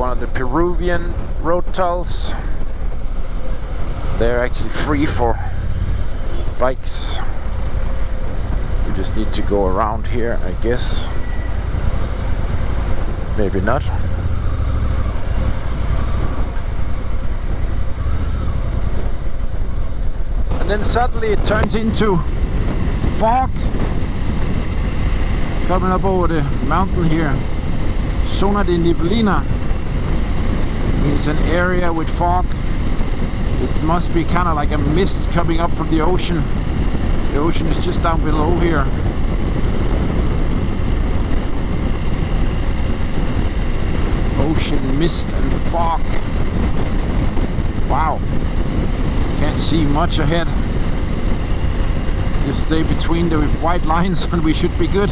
one of the Peruvian road tolls. They're actually free for bikes. You just need to go around here, I guess. Maybe not. And then suddenly it turns into fog coming up over the mountain here. Zona de neblina means an area with fog. It must be kind of like a mist coming up from the ocean. The ocean is just down below here. Ocean mist and fog. Wow. Can't see much ahead. Just stay between the white lines and we should be good.